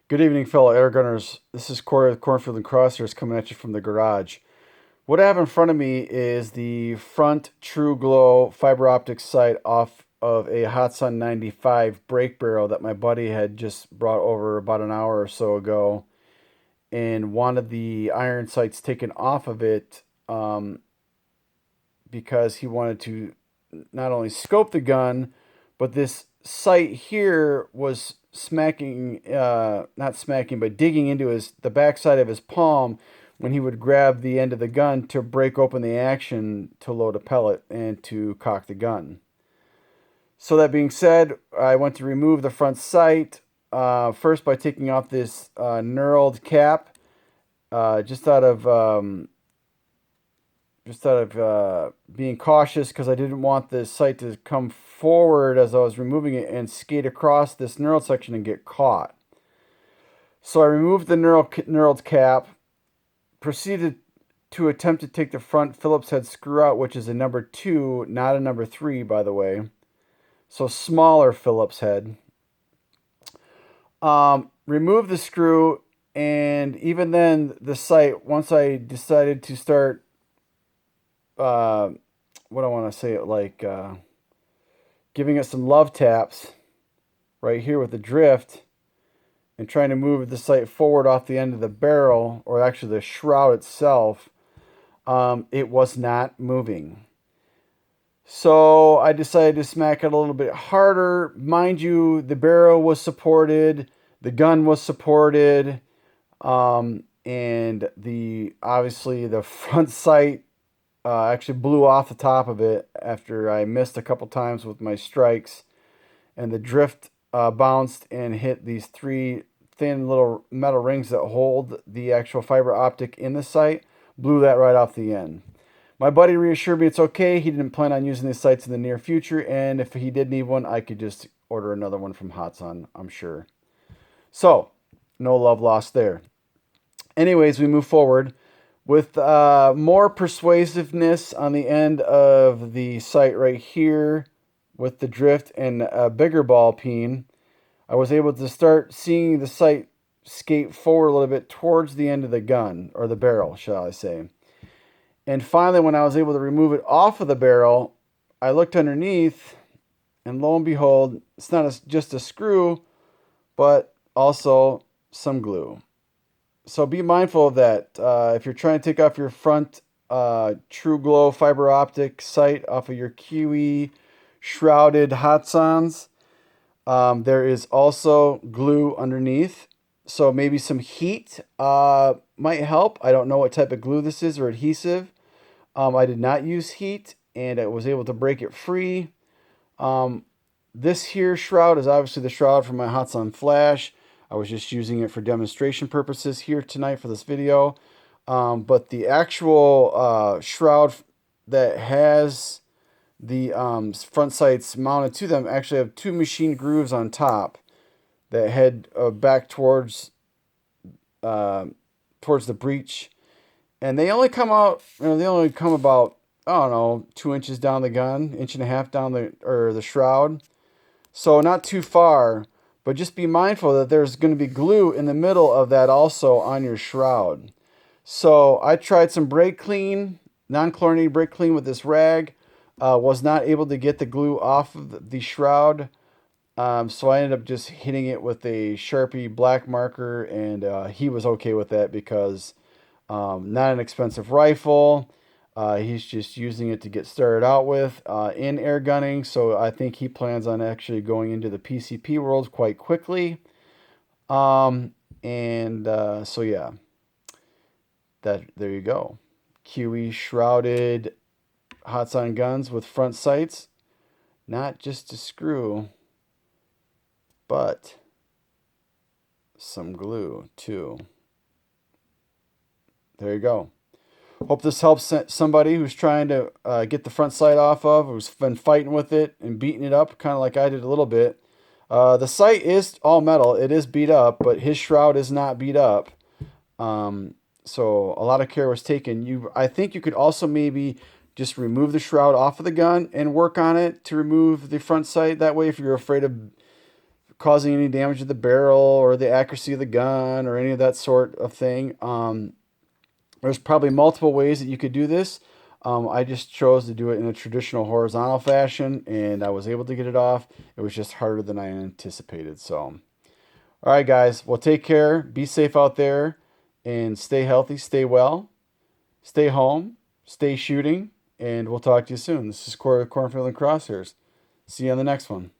Good evening, fellow air gunners. This is Corey with Cornfield and Crosshairs coming at you from the garage. What I have in front of me is the front True Glow fiber optic sight off of a Hatsan 95 brake barrel that my buddy had just brought over about an hour or so ago and wanted the iron sights taken off of it because he wanted to not only scope the gun, but this sight here was smacking, not smacking, but digging into the backside of his palm when he would grab the end of the gun to break open the action to load a pellet and to cock the gun. So that being said, I went to remove the front sight first by taking off this knurled cap, just out of being cautious because I didn't want the sight to come forward as I was removing it and skate across this knurled section and get caught. So I removed the knurled cap, proceeded to attempt to take the front Phillips head screw out, which is a number 2, not a number 3, by the way. So smaller Phillips head. Remove the screw, and even then the sight, once I decided to start what I want to say, giving it some love taps right here with the drift and trying to move the sight forward off the end of the barrel, or actually the shroud itself, it was not moving. So I decided to smack it a little bit harder. Mind you, the barrel was supported, the gun was supported, and obviously the front sight actually blew off the top of it after I missed a couple times with my strikes, and the drift bounced and hit these 3 thin little metal rings that hold the actual fiber optic in the sight, blew that right off the end. My buddy reassured me it's okay. He didn't plan on using these sights in the near future, and if he did need one, I could just order another one from Hatsan, I'm sure. So, no love lost there. Anyways, we move forward with more persuasiveness on the end of the sight right here with the drift and a bigger ball peen. I was able to start seeing the sight skate forward a little bit towards the end of the gun, or the barrel, shall I say. And finally, when I was able to remove it off of the barrel, I looked underneath, and lo and behold, it's not just a screw, but also some glue. So be mindful of that. If you're trying to take off your front True Glow fiber optic sight off of your QE shrouded Hatsans, there is also glue underneath. So maybe some heat might help. I don't know what type of glue this is or adhesive. I did not use heat, and I was able to break it free. This here shroud is obviously the shroud from my Hatsan Flash. I was just using it for demonstration purposes here tonight for this video. But the actual shroud that has the front sights mounted to them actually have 2 machine grooves on top that head back towards the breech. And they only come out, they only come about, I don't know, 2 inches down the gun, 1.5 down the shroud. So not too far, but just be mindful that there's going to be glue in the middle of that also on your shroud. So I tried some brake clean, non-chlorinated brake clean with this rag. Was not able to get the glue off of the shroud. So I ended up just hitting it with a Sharpie black marker, and he was okay with that because not an expensive rifle. He's just using it to get started out with in air gunning. So I think he plans on actually going into the PCP world quite quickly. So yeah, there you go. QE shrouded Hatsan guns with front sights. Not just a screw, but some glue too. There you go. Hope this helps somebody who's trying to get the front sight off of, who's been fighting with it and beating it up, kind of like I did a little bit. The sight is all metal. It is beat up, but his shroud is not beat up. So a lot of care was taken. I think you could also maybe just remove the shroud off of the gun and work on it to remove the front sight. That way, if you're afraid of causing any damage to the barrel or the accuracy of the gun or any of that sort of thing. There's probably multiple ways that you could do this. I just chose to do it in a traditional horizontal fashion, and I was able to get it off. It was just harder than I anticipated. So, all right, guys. Well, take care. Be safe out there, and stay healthy, stay well, stay home, stay shooting, and we'll talk to you soon. This is Cornfield and Crosshairs. See you on the next one.